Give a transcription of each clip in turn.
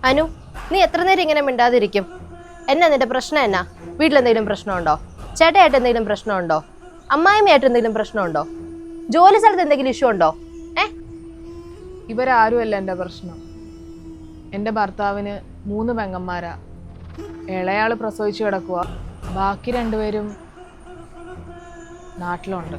അനു, നീ എത്ര നേരം ഇങ്ങനെ മിണ്ടാതിരിക്കും? എന്നാ നിന്റെ പ്രശ്നം എന്നാ? വീട്ടിലെന്തെങ്കിലും പ്രശ്നമുണ്ടോ? ചേട്ടയായിട്ട് എന്തെങ്കിലും പ്രശ്നമുണ്ടോ? അമ്മായിമ്മയായിട്ട് എന്തെങ്കിലും പ്രശ്നമുണ്ടോ? ജോലി സ്ഥലത്ത് എന്തെങ്കിലും ഇഷ്യൂ ഉണ്ടോ? ഇവരാരുമല്ല എൻ്റെ പ്രശ്നം. എൻ്റെ ഭർത്താവിന് 3 പെങ്ങന്മാരാ. ഇളയാള് പ്രസവിച്ചു കിടക്കുക, ബാക്കി 2 പേരും നാട്ടിലുണ്ട്.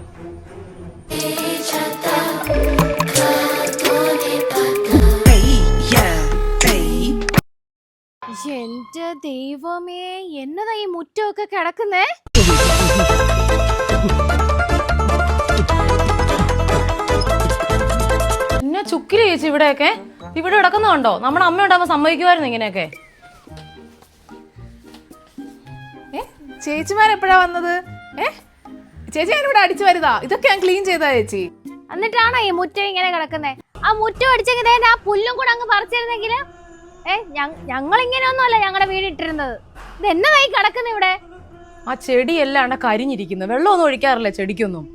എന്റെ ദൈവമേ, എന്നതാ ഈ മുറ്റമൊക്കെ കിടക്കുന്നേ? പിന്നെ ചുക്കിരി ചേച്ചി ഇവിടെയൊക്കെ ഇവിടെ കിടക്കുന്നുണ്ടോ? നമ്മുടെ അമ്മ ഉണ്ടാകുമ്പോ സമ്മതിക്കുമായിരുന്നു ഇങ്ങനെയൊക്കെ. ചേച്ചിമാരെപ്പോഴാ വന്നത്? ചേച്ചി ഞാനിവിടെ അടിച്ചു വരുതാ. ഇതൊക്കെ ഞാൻ ക്ലീൻ ചെയ്താ ചേച്ചി. എന്നിട്ടാണോ ഈ മുറ്റം ഇങ്ങനെ കിടക്കുന്നേ? ആ മുറ്റം അടിച്ചെങ്കിൽ ആ പുല്ലും കൂടെ അങ്ങ് പറിച്ചിരുന്നെങ്കില്. ഞങ്ങൾ ഇങ്ങനെയൊന്നുമല്ല ഞങ്ങളുടെ വീട് ഇട്ടിരുന്നത്. ഇത് എന്നതായി കിടക്കുന്ന ഇവിടെ? ആ ചെടിയെല്ലാം കരിഞ്ഞിരിക്കുന്നു. വെള്ളമൊന്നും ഒഴിക്കാറില്ല ചെടിക്കൊന്നും.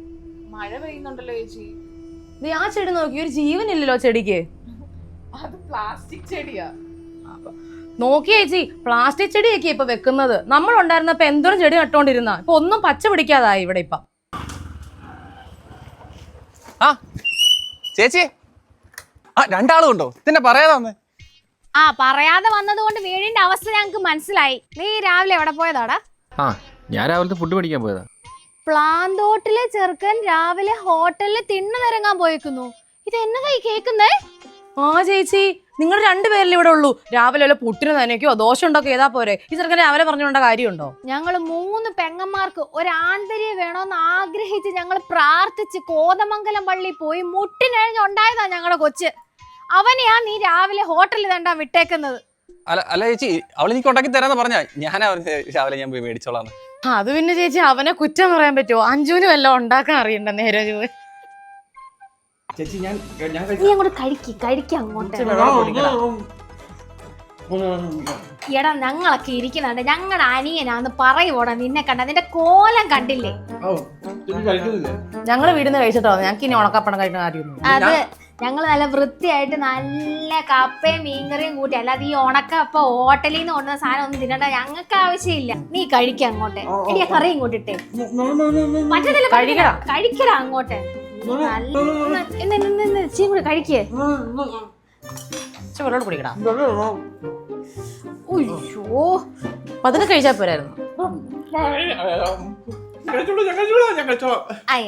മഴ പെയ്യുന്നുണ്ടല്ലോ ചേച്ചി. ആ ചെടി നോക്കി, ഒരു ജീവനില്ലല്ലോ ചെടിക്ക്. അത് പ്ലാസ്റ്റിക് ചെടിയാ. നോക്കി ചേച്ചി, പ്ലാസ്റ്റിക് ചെടിയൊക്കെ ഇപ്പൊ വെക്കുന്നത്. നമ്മൾ ഉണ്ടായിരുന്നപ്പോ എന്തോരം ചെടി നട്ടോണ്ടിരുന്ന, ഇപ്പൊ ഒന്നും പച്ച പിടിക്കാതായി ഇവിടെ. ഇപ്പൊ ചേച്ചി, രണ്ടാളും ഉണ്ടോ? ഇതിന്റെ പറയാതെ പറയാതെ വന്നത് കൊണ്ട് വീടിന്റെ അവസ്ഥ ഞങ്ങക്ക് മനസ്സിലായി. നീ രാവിലെ എവിടെ പോയതാടാ? ഞാൻ രാവിലത്തെ ഫുഡ് മേടിക്കാൻ പോയതാ. പ്ലാന്തോട്ടിലെ ചെറുക്കൻ രാവിലെ ഹോട്ടലിൽ തിണ്ണനിറങ്ങാൻ പോയേക്കുന്നു. ഇത് എന്നതായി കേക്കുന്നേ? ചേച്ചി, നിങ്ങൾ 2 പേരല്ലേ ഇവിടെ ഉള്ളൂ. രാവിലെ വല്ല പുട്ടിന് തന്നെയൊക്കെയോ ദോശ ഉണ്ടാക്കി ഏതാ പോരെ? ഈ ചെറുക്കനെ രാവിലെ പറഞ്ഞുകൊണ്ട കാര്യമുണ്ടോ? ഞങ്ങള് 3 പെങ്ങന്മാർക്ക് ഒരു ആന്തരിയെ വേണോന്ന് ആഗ്രഹിച്ച് ഞങ്ങൾ പ്രാർത്ഥിച്ച് കോതമംഗലം പള്ളി പോയി മുട്ടിനഴിഞ്ഞുണ്ടായതാ ഞങ്ങളുടെ കൊച്ച്. അവനെയാ നീ രാവിലെ ഹോട്ടലിൽ തണ്ടാ വിട്ടേക്കുന്നത്. അല്ല ചേച്ചി, അവളെനിക്ക് ഉണ്ടാക്കി തരാന്ന് പറഞ്ഞാ രാവിലെ ഞാൻ പോയി മേടിച്ചോളാം. അത് പിന്നെ ചേച്ചി, അവനെ കുറ്റം പറയാൻ പറ്റുമോ? അഞ്ജുനും എല്ലാം ഉണ്ടാക്കാൻ അറിയണ്ട നേരെ ചൊവ്വേ. നീ അങ്ങോട്ട് കഴിക്ക അങ്ങോട്ട്. എടാ, ഞങ്ങളൊക്കെ ഇരിക്കുന്നുണ്ട്. ഞങ്ങളുടെ അനിയനാന്ന് പറയുവോടാ. നിന്നെ കണ്ട നിന്റെ കോലം കണ്ടില്ലേ? ഞങ്ങള് വീടിന്ന് കഴിച്ചിട്ടോ. ഞങ്ങൾക്ക് ഇനി ഉണക്കപ്പണം കഴിക്കുന്ന കാര്യമൊന്നും. അത് ഞങ്ങള് നല്ല വൃത്തിയായിട്ട് നല്ല കപ്പയും മീൻകറിയും കൂട്ടി, അല്ലാതെ ഈ ഉണക്കപ്പ ഹോട്ടലിൽ നിന്ന് കൊണ്ടുവന്ന സാധനം ഒന്നും തിന്നണ്ട. ഞങ്ങൾക്ക് ആവശ്യമില്ല. നീ കഴിക്ക അങ്ങോട്ട്. എടിയാ കറി ഇങ്ങോട്ടിട്ടെ. പറ്റത്തില്ല, കഴിക്കടാ അങ്ങോട്ട്. കൂടെ കഴിക്കേ. കുടിക്കടാ. ഉയ്യോ, പതിനെ കഴിച്ചാ പോരായിരുന്നു.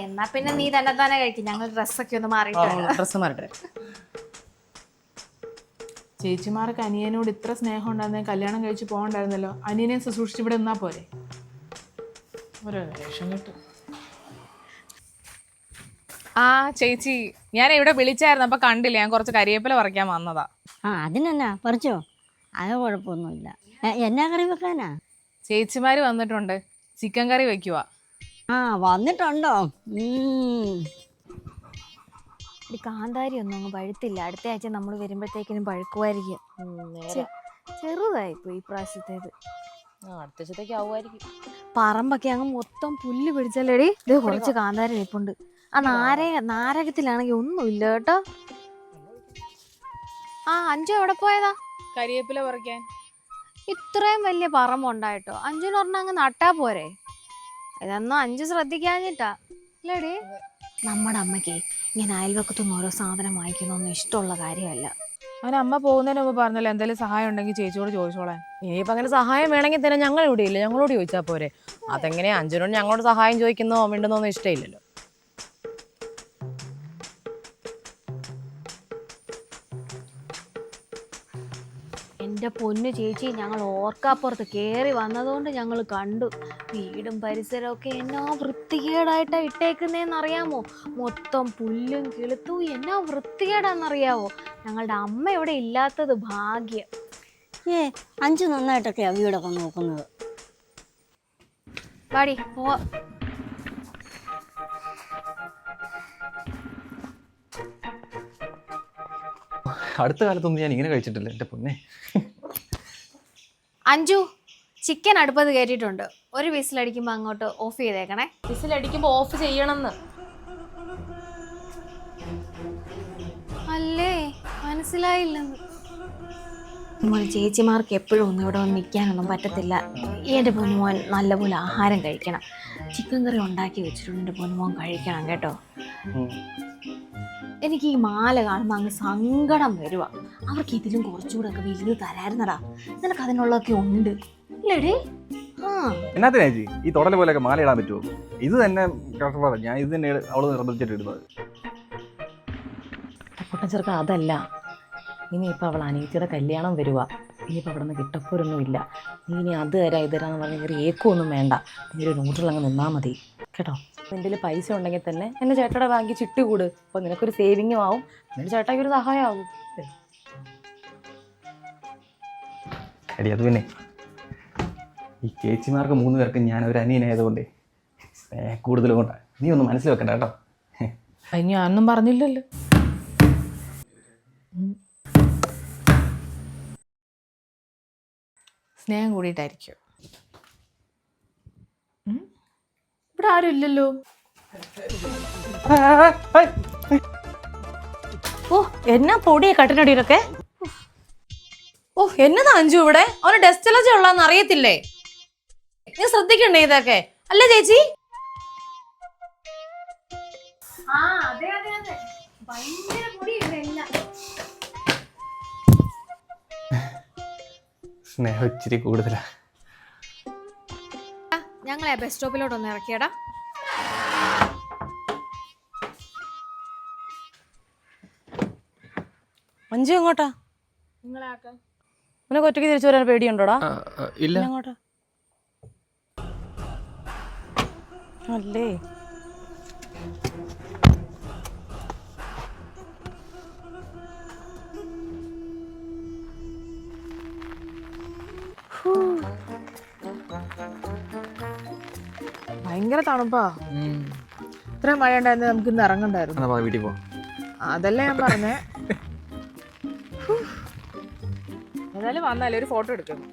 എന്നാ പിന്നെ നീ തന്നെ കഴിക്കും. ഞങ്ങൾ ഡ്രസ്സൊക്കെ ഒന്ന് മാറിയിട്ട്. ചേച്ചിമാർക്ക് അനിയനോട് ഇത്ര സ്നേഹം ഉണ്ടായിരുന്നെ കല്യാണം കഴിച്ച് പോകണ്ടായിരുന്നല്ലോ. അനിയനെ ശുശ്രൂഷിച്ച് ഇവിടെ നിന്നാ പോരെ? ഒരു വേഷം കിട്ടും. ചേച്ചി, ഞാൻ ഇവിടെ വിളിച്ചായിരുന്നു, അപ്പൊ കണ്ടില്ല. ഞാൻ കുറച്ച് കരിവേപ്പില പറിക്കാൻ വന്നതാ. അതിനെന്നാ പറിച്ചോ? അത് കുഴപ്പമൊന്നുമില്ല. എന്നാ കറി വെക്കാനാ? ചേച്ചിമാര് വന്നിട്ടുണ്ട്, ചിക്കൻ കറി വെക്കുക. വന്നിട്ടുണ്ടോ? കാന്താരി ഒന്നും അങ്ങ് പഴുത്തില്ല. അടുത്ത ആഴ്ച നമ്മൾ വരുമ്പോഴത്തേക്കിനും പഴുക്കുമായിരിക്കും. ചെറുതായിപ്പോ ഈ പ്രാവശ്യത്തേത്. അടുത്തേക്ക് ആവുമായിരിക്കും. പറമ്പൊക്കെ അങ്ങ് മൊത്തം പുല്ല് പിടിച്ചല്ലേടി. ഇത് കുറച്ച് കാന്താരി നിൽപ്പുണ്ട്. ആ നാരകത്തിലാണെങ്കിൽ ഒന്നുമില്ല കേട്ടോ. അഞ്ചു എവിടെ പോയതാ? കരിവേപ്പില പറിക്കാൻ. ഇത്രയും വലിയ പറമ്പുണ്ടായിട്ടോ. അഞ്ചുന് പറഞ്ഞ അങ്ങ് നട്ടാ പോരെ? ഇതൊന്നും അഞ്ചു ശ്രദ്ധിക്കാഞ്ഞിട്ടാ അല്ലേടി? നമ്മുടെ അമ്മയ്ക്ക് ഇങ്ങനെ അയൽവക്കത്തൊന്നും ഓരോ സാധനം വാങ്ങിക്കണമെന്നും ഇഷ്ടമുള്ള കാര്യമല്ല. അവൻ അമ്മ പോകുന്നതിന് മുമ്പ് പറഞ്ഞല്ലോ എന്തെങ്കിലും സഹായം ഉണ്ടെങ്കിൽ ചേച്ചിയോട് ചോദിച്ചോളാൻ. ഇനിയിപ്പോ അങ്ങനെ സഹായം വേണമെങ്കിൽ തന്നെ ഞങ്ങൾ ഇവിടെ ഇല്ല, ഞങ്ങളോട് ചോദിച്ചാൽ പോരെ. അതെങ്ങനെയാ അഞ്ജുനോട് ഞങ്ങളോട് സഹായം ചോദിക്കുന്നോ മിണ്ടുന്നോന്നും ഇഷ്ടമില്ലല്ലോ. എൻ്റെ പൊന്നു ചേച്ചി, ഞങ്ങൾ ഓർക്കാപ്പുറത്ത് കയറി വന്നതുകൊണ്ട് ഞങ്ങൾ കണ്ടു. വീടും പരിസരമൊക്കെ എന്നാ വൃത്തികേടായിട്ടാ ഇട്ടേക്കുന്നതെന്നറിയാമോ? മൊത്തം പുല്ലും കിളുത്തും എന്നാ വൃത്തികേടാന്നറിയാവോ? ഞങ്ങളുടെ അമ്മ ഇവിടെ ഇല്ലാത്തത് ഭാഗ്യം. അഞ്ചു നന്നായിട്ടൊക്കെയാ വീടൊക്കെ നോക്കുന്നത്. വാടി പോ. അടുത്ത കാലത്തൊന്നും ഞാൻ ഇങ്ങനെ കഴിച്ചിട്ടില്ല എന്റെ പൊന്നെ. അഞ്ജു, ചിക്കൻ അടുപ്പത് കയറ്റിയിട്ടുണ്ട്. ഒരു വിസിലടിക്കുമ്പോൾ അങ്ങോട്ട് ഓഫ് ചെയ്തേക്കണേ. വിസിലടിക്കുമ്പോ ഓഫ് ചെയ്യണമെന്ന്. അല്ലേ, മനസ്സിലായില്ലെന്ന്. മോൻ ചേച്ചിമാർക്ക് എപ്പോഴും ഒന്നും ഇവിടെ വന്ന് നിൽക്കാനൊന്നും പറ്റത്തില്ല. എൻ്റെ പൊന്നുമോൻ നല്ലപോലെ ആഹാരം കഴിക്കണം. ചിക്കൻ കറി ഉണ്ടാക്കി വെച്ചിട്ടുണ്ട്, എൻ്റെ പൊന്നുമോൻ കഴിക്കണം കേട്ടോ. എനിക്ക് ഈ മാല കാണുമ്പോൾ അങ്ങ് സങ്കടം വരുക. അവർക്ക് ഇതിലും കുറച്ചുകൂടെ ഒക്കെ വലുത് തരായിരുന്നടാ. നിനക്ക് അതിനുള്ളതൊക്കെ ഉണ്ട് ഇല്ലേടേ? എന്നാത്തിനാ ചേച്ചി ഈ തൊടൽ പോലെയൊക്കെ മാല ഇടാൻ പറ്റുമോ? ഇത് തന്നെ കഷ്ടപ്പാടാണ്. ഞാൻ ഇത് തന്നെ അവള് നിർബന്ധിച്ചിട്ട് ഇടുന്നത്. പൊട്ടൻ ചെറുക്ക അതല്ല, ഇനിയിപ്പോൾ അവൾ അനിയത്തിയുടെ കല്യാണം വരുക. ഇനിയിപ്പോൾ അവിടെ നിന്ന് കിട്ടപ്പോരൊന്നും ഇല്ല. നീ ഇനി അത് തരാം ഇത് തരാന്ന് പറഞ്ഞ് കയറി ഏക്കൊന്നും വേണ്ട. നീ ഒരു ന്യൂട്രലങ്ങ് നിന്നാൽ മതി കേട്ടോ. നിൻ്റെ പൈസ ഉണ്ടെങ്കിൽ തന്നെ എൻ്റെ ചേട്ടയുടെ ബാങ്കിൽ ചിട്ടി കൂട്. അപ്പോൾ നിനക്കൊരു സേവിങ്ങും ആവും, എൻ്റെ ചേട്ടായിക്ക് ഒരു സഹായമാവും. എടി അത് പിന്നെ ഈ ചേച്ചിമാർക്ക് 3 പേർക്ക് ഞാൻ ഒരു അനിയനായതുകൊണ്ട് കൂടുതൽ കൊണ്ടാണ്. നീ ഒന്ന് മനസ്സിൽ വെക്കണ്ട കേട്ടോ. അത് ഞാനൊന്നും പറഞ്ഞില്ലല്ലോ. സ്നേഹം കൂടിയിട്ടായിരിക്കും. ഇവിടെ ആരും ഇല്ലല്ലോ. ഓ എന്നാ പൊടിയെ കട്ടിനടിയിലൊക്കെ. ഓ എന്നതാ അഞ്ചു ഇവിടെ? അവന് ഡസ്റ്റ് അലർജി ഉള്ളതെന്ന് അറിയത്തില്ലേ? നീ ശ്രദ്ധിക്കണ്ടേ ഇതൊക്കെ അല്ലേ ചേച്ചി? സ്നേഹം ഇച്ചിരി കൂടുതലാ. ഞങ്ങളെ ബസ് സ്റ്റോപ്പിലോട്ടൊന്ന് ഇറക്കിയടാ. അഞ്ചു എങ്ങോട്ടാ? നിനക്ക് ഒറ്റയ്ക്ക് തിരിച്ചു വരാൻ പേടിയുണ്ടോടാ? ഇല്ല. എങ്ങോട്ടാ? അല്ലേ ഭയങ്കര തണുപ്പാ. ഇത്ര മഴ ഉണ്ടായിരുന്നു, നമുക്ക് ഇന്ന് ഇറങ്ങണ്ടായിരുന്നു. വീട്ടിൽ പോ. അതല്ലേ ഞാൻ പറഞ്ഞേ. എന്നാലും വന്നാലേ ഒരു ഫോട്ടോ എടുക്കണം.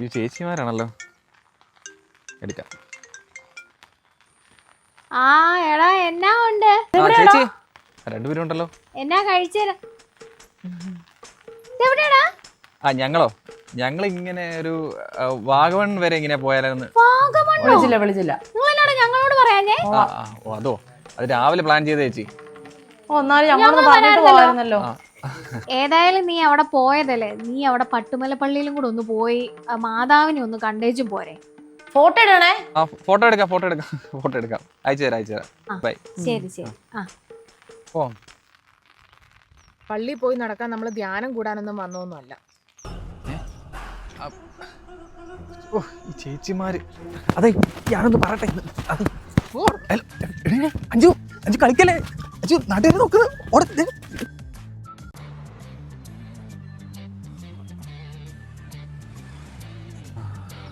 ഈ ചേച്ചിമാരാണല്ലോ. എടുക്കാം. ആ എടാ എന്നാ ഉണ്ട്? ചേച്ചി 2 പേരും ഉണ്ടല്ലോ. എന്നാ കഴിച്ചേരാ? എവിടെയാടാ? ഞങ്ങളിങ്ങനെ ഒരു വാഗമൺ വരെ ഇങ്ങനെ പോയാലെന്ന്. വിളിച്ചില്ല. നിങ്ങളെന്നോട് ഞങ്ങളോട് പറയാഞ്ഞേ? അതോ അത് രാവിലെ പ്ലാൻ ചെയ്ത ചേച്ചി. ഏതായാലും നീ അവിടെ പോയതല്ലേ, നീ അവിടെ പട്ടുമല പള്ളിയിലും കൂടെ ഒന്ന് പോയി മാതാവിനെ ഒന്ന് കണ്ടേച്ചും പോരെ. ഫോട്ടോ ഇടണേ. ഫോട്ടോ എടുക്കാം. അയച്ചു തരാം. ബൈ. ശരി. ഓ പള്ളിയിൽ പോയി നടക്കാൻ നമ്മൾ ധ്യാനം കൂടാനൊന്നും വന്നൊന്നുമല്ല. ഈ ചേച്ചിമാര് അതെ ഞാനൊന്ന് പറയട്ടെ. അഞ്ചു കളിക്കല്ലേ. അഞ്ചു നാട്ടുകാരെ നോക്കുന്നത്.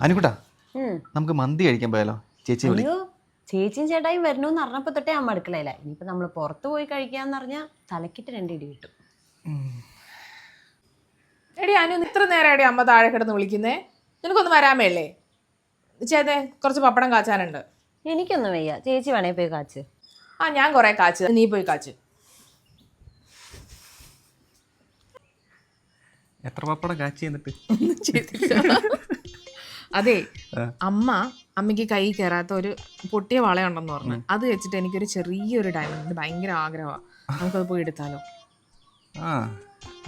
അനുകുട്ടാ നമുക്ക് മന്തി കഴിക്കാൻ പോയാലോ? ചേച്ചി വിളി. ചേച്ചിയും ചേട്ടായും വരണമെന്ന് അറിഞ്ഞപ്പോ തൊട്ടേ അമ്മ അടുക്കളയില്ല. ഇനിയിപ്പോ നമ്മള് പുറത്ത് പോയി കഴിക്കാന്ന് പറഞ്ഞാൽ തലക്കിട്ട് 2 ഇടി കിട്ടും. എടി അനു, ഇത്ര നേരം എടി അമ്മ താഴെ കിടന്ന് വിളിക്കുന്നേ? നിനക്കൊന്ന് വരാമല്ലേ? ചേതേ കുറച്ച് പപ്പടം കാച്ചാനുണ്ട്. എനിക്കൊന്നും വയ്യ, ചേച്ചി വേണേ പോയി കാച്ച്. ഞാൻ കുറെ കാച്ച്, നീ പോയി കാച്ച്. എത്ര പപ്പടം കാച്ചി എന്നിട്ട്? അതെ, അമ്മയ്ക്ക് കൈ കയറാത്ത ഒരു പൊട്ടിയ വളയുണ്ടെന്ന് പറഞ്ഞു. അത് വെച്ചിട്ട് എനിക്കൊരു ചെറിയൊരു ഡയമണ്ട് ഭയങ്കര ആഗ്രഹമാണ്. നമുക്കത് പോയി എടുത്താലോ?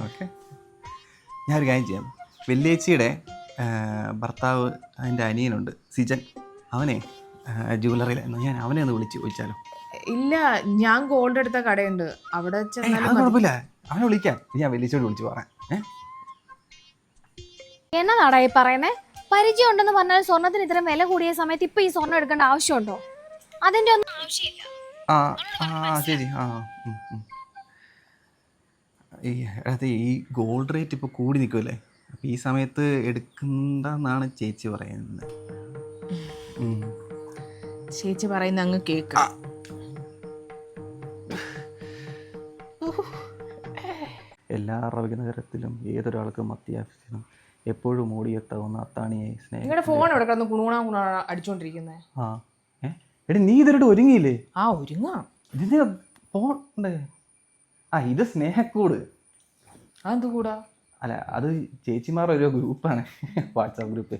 ഓക്കെ, ഞാനൊരു കാര്യം ചെയ്യാം. വെല്ലേച്ചിയുടെ ഭർത്താവ് അതിൻ്റെ അനിയനുണ്ട് സിജൻ, അവനെ ജുവലറിയിലായിരുന്നു. ഞാൻ അവനെ ഒന്ന് വിളിച്ച് ചോദിച്ചാലോ? ഇല്ല, ഞാൻ ഗോൾഡ് എടുത്ത കടയുണ്ട്, അവിടെ ചെന്നാലും കുഴപ്പമില്ല, അവനെ വിളിക്കാം. ഞാൻ വെല്ലേച്ചിയോട് വിളിച്ച് പറയാം. എന്നതാടാ ഈ പറയുന്നേ? പരിചയം ഉണ്ടെന്ന് പറഞ്ഞാൽ സ്വർണത്തിന് ഇത്രയും വില കൂടിയ സമയത്ത് ഇപ്പൊ ഈ സ്വർണ്ണം എടുക്കേണ്ട ആവശ്യമുണ്ടോ? അതിന്റെ ഒന്നും ആവശ്യമില്ല. ശരി. ഈ ഗോൾഡ് റേറ്റ് ഇപ്പോൾ കൂടി നിൽക്കുമല്ലേ, അപ്പം ഈ സമയത്ത് എടുക്കണ്ടെന്നാണ് ചേച്ചി പറയുന്നത്. ചേച്ചി പറയുന്ന അങ്ങ് കേക്ക്. എല്ലാ അറവിനകരത്തിലും ഏതൊരാൾക്കും അത്യാവശ്യം എപ്പോഴും ഓടിയെത്താവുന്ന അത്താണിയായി സ്നേഹം. നിങ്ങളുടെ ഫോൺ എവിടെ കിടന്ന് കുണുകുണ അടിച്ചോണ്ടിരിക്കുന്നേ? എടി നീ ഇതൊരു ഒരുങ്ങിയില്ലേ? ആ ഒരുങ്ങാം. ഇതിന് പോണ്ടേ? ആ ഇത് സ്നേഹക്കൂട്. അതെന്ത് കൂടാ? അല്ല അത് ചേച്ചിമാരുടെ ഒരു ഗ്രൂപ്പാണ്, വാട്സാപ്പ് ഗ്രൂപ്പ്.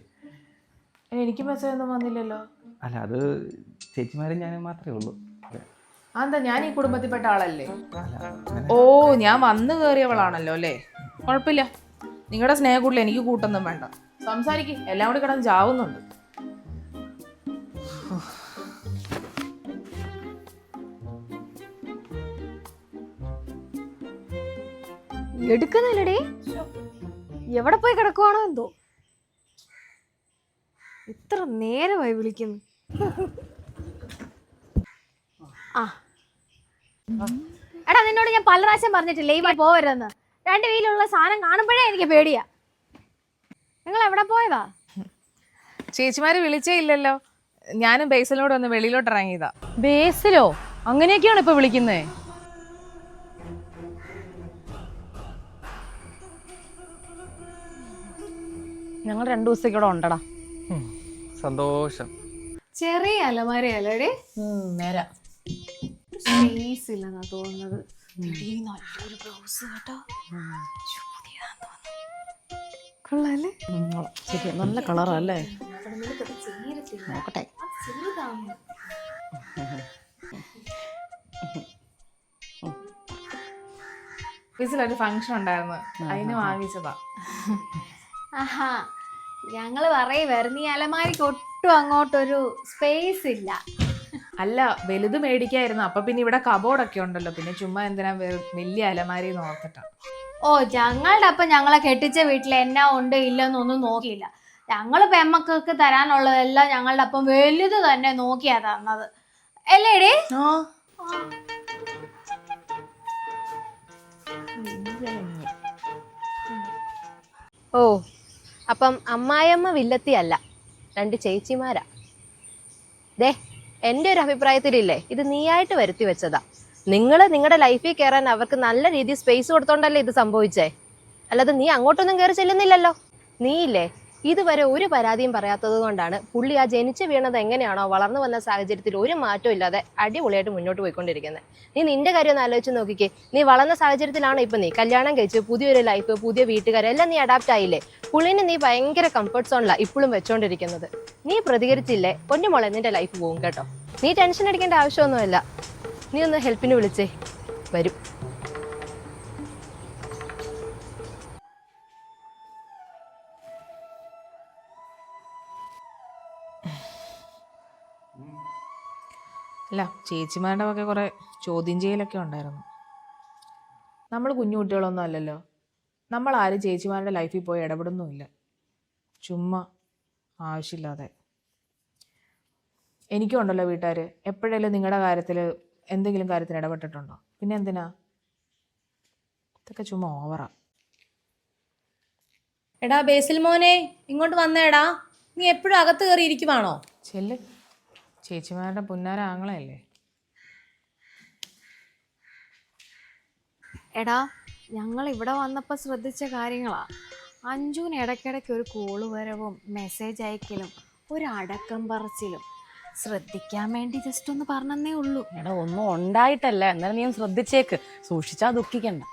എനിക്ക് മെസ്സേജ് ഒന്നും വന്നില്ലല്ലോ. അല്ല അത് ചേച്ചിമാരും ഞാനും മാത്രമേ ഉള്ളൂ. അതെന്താ, ഞാൻ ഈ കുടുംബത്തിൽപ്പെട്ട ആളല്ലേ? അല്ല അങ്ങനെ ഓ, ഞാൻ വന്നു കയറിയവളാണല്ലോ അല്ലേ? കുഴപ്പമില്ല, നിങ്ങളുടെ സ്നേഹക്കൂട്ടിൽ എനിക്ക് കൂട്ടൊന്നും വേണ്ട. സംസാരിക്കും, എല്ലാം കൂടി കിടന്ന് ചാവുന്നുണ്ട്. എടുക്കുന്നില്ലടേ, എവിടെ പോയി കിടക്കുവാണോ എന്തോ. ഇത്ര നേരമായി വിളിക്കുന്നു. ആ എടാ, നിന്നോട് ഞാൻ പല പ്രാവശ്യം പറഞ്ഞിട്ടില്ലേ ഈ പോവരുതെന്ന്. 2 വീലുള്ള സാധനം കാണുമ്പോഴേ എനിക്ക് പേടിയാ. നിങ്ങൾ എവിടെ പോയതാ? ചേച്ചിമാര് വിളിച്ചേ ഇല്ലല്ലോ. ഞാനും ബേസിലോട് ഒന്ന് വെളിയിലോട്ട് ഇറങ്ങിയതാ. ബേസിലോ? അങ്ങനെയൊക്കെയാണ് ഇപ്പൊ വിളിക്കുന്നേ? ഞങ്ങൾ 2 ദിവസത്തേക്ക് ഇവിടെ ഉണ്ടടാ. സന്തോഷം. ചെറിയ അലമാരയല്ലേ? നേരാ. സ്പേസ് ഇല്ലെന്നാ തോന്നുന്നത്. നല്ലൊരു ബ്ലൗസ് കേട്ടോ, കൊള്ളാല്ലേ? ശരി, നല്ല കളറാ അല്ലേ? നോക്കട്ടെ. ഓഫീസിലൊരു ഫംഗ്ഷൻ ഉണ്ടായിരുന്നു, അതിന് വാങ്ങിച്ചതാ. ആഹാ, ഞങ്ങള് പറയുമായിരുന്നു ഈ അലമാരിക്ക് ഒട്ടും അങ്ങോട്ടൊരു സ്പേസ് ഇല്ല. അല്ല, വലുത് മേടിക്കായിരുന്നു. അപ്പൊ പിന്നെ ഇവിടെ കബോർഡൊക്കെ ഉണ്ടല്ലോ, പിന്നെ ചുമ്മാ എന്തിനാ വലിയ അലമാരി നോക്കട്ടാ. ഓ, ഞങ്ങളുടെ അപ്പം ഞങ്ങളെ കെട്ടിച്ച വീട്ടിൽ എന്നാ ഉണ്ട് ഇല്ലെന്നൊന്നും നോക്കിയില്ല. ഞങ്ങള് പെമ്മക്കൾക്ക് തരാനുള്ളതെല്ലാം ഞങ്ങളുടെ അപ്പം വലുത് തന്നെ നോക്കിയാ തന്നത് അല്ലേടേ? ഓ, അപ്പം അമ്മായിയമ്മ വില്ലത്തിയല്ല, 2 ചേച്ചിമാരാ. ദേ, എൻ്റെ ഒരു അഭിപ്രായത്തിലില്ലേ, ഇത് നീയായിട്ട് വരുത്തി വെച്ചതാ. നിങ്ങൾ നിങ്ങളുടെ ലൈഫിൽ കയറാൻ അവർക്ക് നല്ല രീതിയിൽ സ്പേസ് കൊടുത്തോണ്ടല്ലേ ഇത് സംഭവിച്ചേ. അല്ലാതെ നീ അങ്ങോട്ടൊന്നും കയറി ചെല്ലുന്നില്ലല്ലോ. നീയില്ലേ ഇതുവരെ ഒരു പരാതിയും പറയാത്തത് കൊണ്ടാണ് പുള്ളി ആ ജനിച്ചു വീണത് എങ്ങനെയാണോ വളർന്നു വന്ന സാഹചര്യത്തിൽ ഒരു മാറ്റവും ഇല്ലാതെ അടിപൊളിയായിട്ട് മുന്നോട്ട് പോയിക്കൊണ്ടിരിക്കുന്നത്. നീ നിന്റെ കാര്യം ഒന്ന് ആലോചിച്ച് നോക്കിക്കേ. നീ വളർന്ന സാഹചര്യത്തിലാണോ ഇപ്പം നീ കല്യാണം കഴിച്ച് പുതിയൊരു ലൈഫ്, പുതിയ വീട്ടുകാരെല്ലാം നീ അഡാപ്റ്റ് ആയില്ലേ. പുള്ളിനെ നീ ഭയങ്കര കംഫർട്ട് സോണിലാണ് ഇപ്പോഴും വെച്ചോണ്ടിരിക്കുന്നത്. നീ പ്രതികരിച്ചില്ലേ, പൊന്നുമോളെ നിന്റെ ലൈഫ് പോകും കേട്ടോ. നീ ടെൻഷൻ അടിക്കേണ്ട ആവശ്യമൊന്നുമില്ല. നീ ഒന്ന് ഹെൽപ്പിന് വിളിച്ചേ, വരും. അല്ല, ചേച്ചിമാരുടെ ഒക്കെ കുറെ ചോദ്യം ചെയ്യലൊക്കെ ഉണ്ടായിരുന്നു. നമ്മൾ കുഞ്ഞു കുട്ടികളൊന്നും അല്ലല്ലോ. നമ്മൾ ആരും ചേച്ചിമാരുടെ ലൈഫിൽ പോയി ഇടപെടുന്നുമില്ല, ചുമ്മാ ആവശ്യമില്ലാതെ. എനിക്കും ഉണ്ടല്ലോ വീട്ടുകാർ. എപ്പോഴേലും നിങ്ങളുടെ കാര്യത്തിൽ എന്തെങ്കിലും കാര്യത്തിന് ഇടപെട്ടിട്ടുണ്ടോ? പിന്നെ എന്തിനാ? ഇതൊക്കെ ചുമ്മാ ഓവറാ. എടാ ബേസിൽ മോനെ, ഇങ്ങോട്ട് വന്നേടാ. നീ എപ്പോഴും അകത്ത് കയറി ഇരിക്കുവാണോ? ചെല്ല്, ചേച്ചിമാരുടെ പുന്നാര ആങ്ങളയല്ലേ. എടാ, ഞങ്ങൾ ഇവിടെ വന്നപ്പോൾ ശ്രദ്ധിച്ച കാര്യങ്ങളാ. അഞ്ജുവിന് ഇടയ്ക്കിടയ്ക്ക് ഒരു കോള് വരവും മെസ്സേജ് അയക്കലും ഒരു അടക്കം പറച്ചിലും ശ്രദ്ധിക്കാൻ വേണ്ടി ജസ്റ്റ് ഒന്ന് പറഞ്ഞേ ഉള്ളൂ. എടാ ഒന്നും ഉണ്ടായിട്ടല്ല, എന്നാലും നീ ശ്രദ്ധിച്ചേക്ക്, സൂക്ഷിച്ചാ ദുഃഖിക്കണ്ട.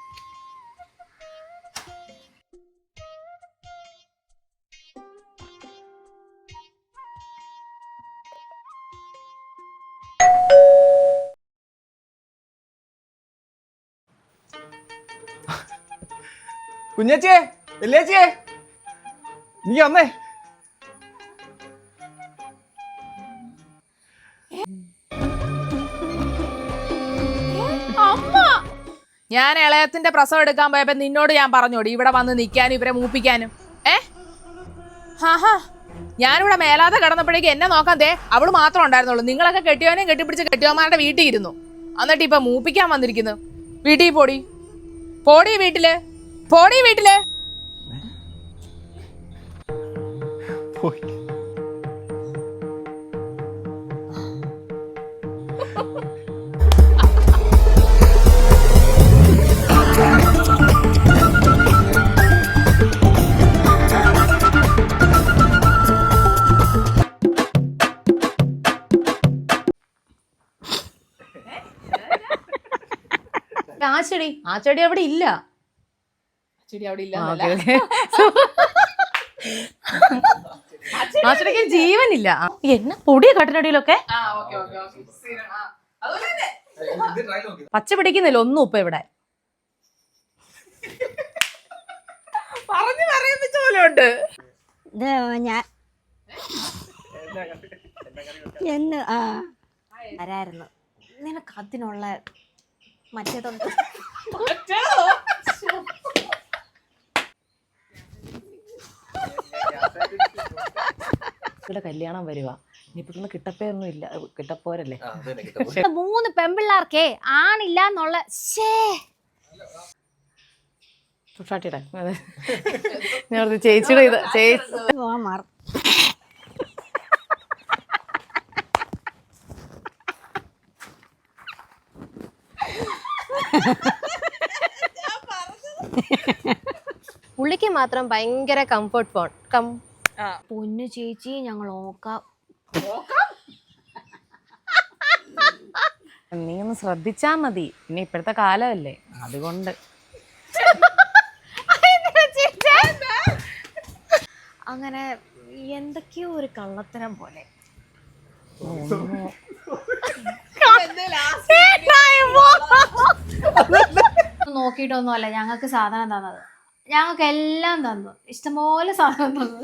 കുഞ്ഞേച്ചിയെ, വല്യേച്ചിയെ, നീ വന്നേ. ഞാൻ ഇളയത്തിന്റെ പ്രസവം എടുക്കാൻ പോയപ്പോ നിന്നോട് ഞാൻ പറഞ്ഞോടി ഇവിടെ വന്ന് നിൽക്കാനും ഇവരെ മൂപ്പിക്കാനും. ഹാ, ഞാനിവിടെ മേലാതെ കിടന്നപ്പോഴേക്ക് എന്നെ നോക്കാൻ ദേ അവള് മാത്രം ഉണ്ടായിരുന്നുള്ളൂ. നിങ്ങളൊക്കെ കെട്ടിയവനെയും കെട്ടിപ്പിടിച്ച് കെട്ടിയവന്മാരുടെ വീട്ടിൽ ഇരുന്നു. എന്നിട്ട് ഇപ്പൊ മൂപ്പിക്കാൻ വന്നിരിക്കുന്നു. വീട്ടിൽ പോടി, പോടി വീട്ടില്, പോടി വീട്ടില്. പോയി. ആ ചെടി അവിടെ ഇല്ല. ചെടി അവിടെ ഇല്ല ആ, ഓക്കേ, ഓക്കേ. ആ ചെടിക്ക് ജീവനില്ല. എന്നാ പൊടിയ കാട്ടിനടിയിലൊക്കെ പച്ച പിടിക്കുന്നില്ല ഒന്നും ഇപ്പൊ ഇവിടെ. പറഞ്ഞു പറയിപ്പിച്ച പോലെ ഉണ്ട്. ഇത് ഞാൻ എന്ന് വരായിരുന്നു. നിനക്ക് അതിനുള്ള മറ്റേതുണ്ട്. ഇവിടെ കല്യാണം വരുവാ. ഇനിയിപ്പോ കിട്ടപ്പോയൊന്നും ഇല്ല. കിട്ടപ്പോരല്ലേ. 3 പെമ്പിള്ളാർക്കേ ആണില്ല എന്നുള്ള തുഷാട്ടിയുടെ ഞാൻ ചേച്ചിയുടെ ഇത് ചേച്ചി മാറും. പുള്ളിക്ക് മാത്രം ഭയങ്കര കംഫർട്ട് ഫോൺ. പൊന്നു ചേച്ചി ഞങ്ങൾ നോക്കാം. നീ ഒന്ന് ശ്രദ്ധിച്ചാ മതി. പിന്നെ ഇപ്പോഴത്തെ കാലമല്ലേ, അതുകൊണ്ട്. അങ്ങനെ എന്തൊക്കെയോ ഒരു കള്ളത്തരം പോലെ. നോക്കിയിട്ടൊന്നും അല്ല ഞങ്ങൾക്ക് സാധനം തന്നത്. ഞങ്ങൾക്ക് എല്ലാം തന്നു, ഇഷ്ടംപോലെ സാധനം തന്നു.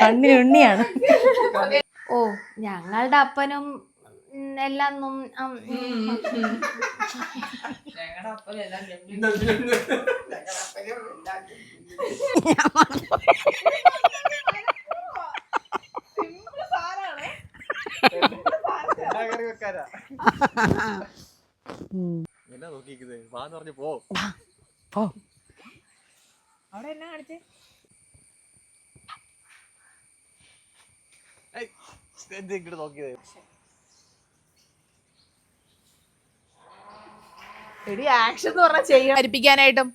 കണ്ണിന് ഉണ്ണിയാണ്. ഓ ഞങ്ങളുടെ അപ്പനും എല്ലാം എന്നാ നോക്കിക്കുന്നത്? വാന്ന് പറഞ്ഞു പോ. അവിടെ എന്നാ കാണിച്ചേ? ഇങ്ങോട്ട് നോക്കിയത്. എടി ആക്ഷൻ എന്ന് പറഞ്ഞാൽ ചെയ്യണം ധരിപ്പിക്കാനായിട്ടും.